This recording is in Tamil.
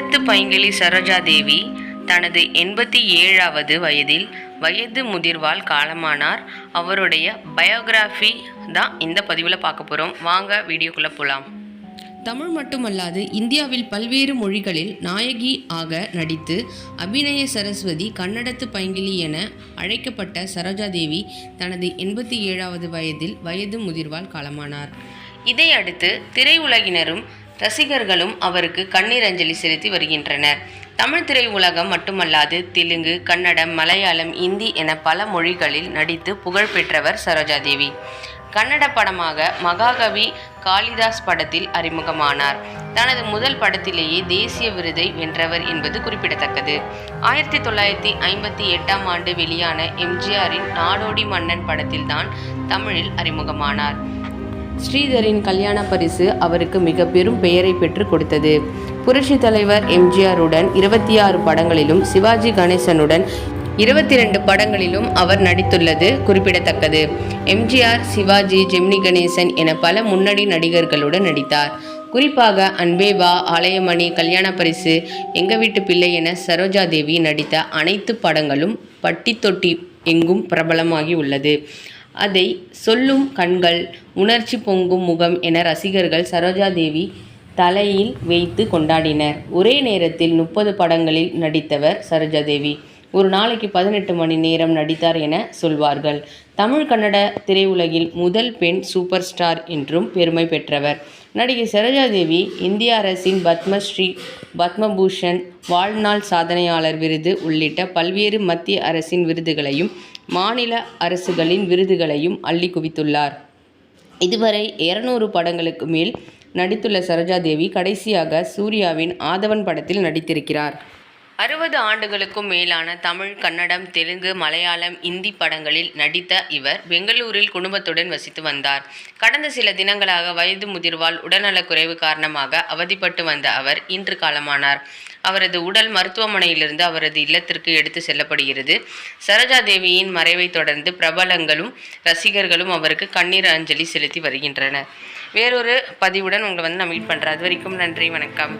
கன்னடத்து பைங்கிளி சரோஜா தேவி தனது 87வது வயதில் வயது முதிர்வால் காலமானார். அவருடைய பயோகிராஃபி தான் இந்த பதிவில் பார்க்க போகிறோம். வாங்க வீடியோக்குள்ளே போகலாம். தமிழ் மட்டுமல்லாது இந்தியாவில் பல்வேறு மொழிகளில் நாயகி ஆக நடித்து அபிநய சரஸ்வதி, கன்னடத்து பைங்கிளி என அழைக்கப்பட்ட சரோஜா தேவி தனது 87வது வயதில் வயது முதிர்வால் காலமானார். இதையடுத்து திரையுலகினரும் ரசிகர்களும் அவருக்கு கண்ணீர் அஞ்சலி செலுத்தி வருகின்றனர். தமிழ் திரையுலகம் மட்டுமல்லாது தெலுங்கு, கன்னடம், மலையாளம், இந்தி என பல மொழிகளில் நடித்து புகழ் பெற்றவர் சரோஜா தேவி. கன்னட படமாக மகாகவி காளிதாஸ் படத்தில் அறிமுகமானார். தனது முதல் படத்திலேயே தேசிய விருதை வென்றவர் என்பது குறிப்பிடத்தக்கது. 1958ஆம் ஆண்டு வெளியான எம்ஜிஆரின் நாடோடி மன்னன் படத்தில்தான் தமிழில் அறிமுகமானார். ஸ்ரீதரின் கல்யாண பரிசு அவருக்கு மிக பெரும் பெயரை பெற்று கொடுத்தது. புரட்சி தலைவர் எம்ஜிஆருடன் 26 படங்களிலும், சிவாஜி கணேசனுடன் 22 படங்களிலும் அவர் நடித்துள்ளது குறிப்பிடத்தக்கது. எம்ஜிஆர், சிவாஜி, ஜெமினி கணேசன் என பல முன்னணி நடிகர்களுடன் நடித்தார். குறிப்பாக அன்பே வா, ஆலயமணி, கல்யாண பரிசு, எங்க வீட்டு பிள்ளை என சரோஜா தேவி நடித்த அனைத்து படங்களும் பட்டி தொட்டி எங்கும் பிரபலமாகி உள்ளது. அதை சொல்லும் கண்கள், உணர்ச்சி பொங்கும் முகம் என ரசிகர்கள் சரோஜா தேவி தலையில் வைத்து கொண்டாடினர். ஒரே நேரத்தில் 30 படங்களில் நடித்தவர் சரோஜா தேவி. ஒரு நாளைக்கு 18 மணி நேரம் நடித்தார் என சொல்வார்கள். தமிழ் கன்னட திரையுலகில் முதல் பெண் சூப்பர் ஸ்டார் என்றும் பெருமை பெற்றவர். நடிகை சரோஜா தேவி இந்திய அரசின் பத்மஸ்ரீ, பத்மபூஷன், வாழ்நாள் சாதனையாளர் விருது உள்ளிட்ட பல்வேறு மத்திய அரசின் விருதுகளையும் மாநில அரசுகளின் விருதுகளையும் அள்ளி குவித்துள்ளார். இதுவரை 200 படங்களுக்கு மேல் நடித்துள்ள சரோஜா தேவி கடைசியாக சூர்யாவின் ஆதவன் படத்தில் நடித்திருக்கிறார். 60 ஆண்டுகளுக்கும் மேலான தமிழ், கன்னடம், தெலுங்கு, மலையாளம், இந்தி படங்களில் நடித்த இவர் பெங்களூரில் குடும்பத்துடன் வசித்து வந்தார். கடந்த சில தினங்களாக வயது முதிர்வால் உடல்நலக்குறைவு காரணமாக அவதிப்பட்டு வந்த அவர் இன்று காலமானார். அவரது உடல் மருத்துவமனையிலிருந்து அவரது இல்லத்திற்கு எடுத்து செல்லப்படுகிறது. சரோஜா தேவியின் மறைவை தொடர்ந்து பிரபலங்களும் ரசிகர்களும் அவருக்கு கண்ணீர் அஞ்சலி செலுத்தி வருகின்றனர். வேறொரு பதிவுடன் உங்களை நான் மீட் பண்ணுறேன். அது வரைக்கும் நன்றி, வணக்கம்.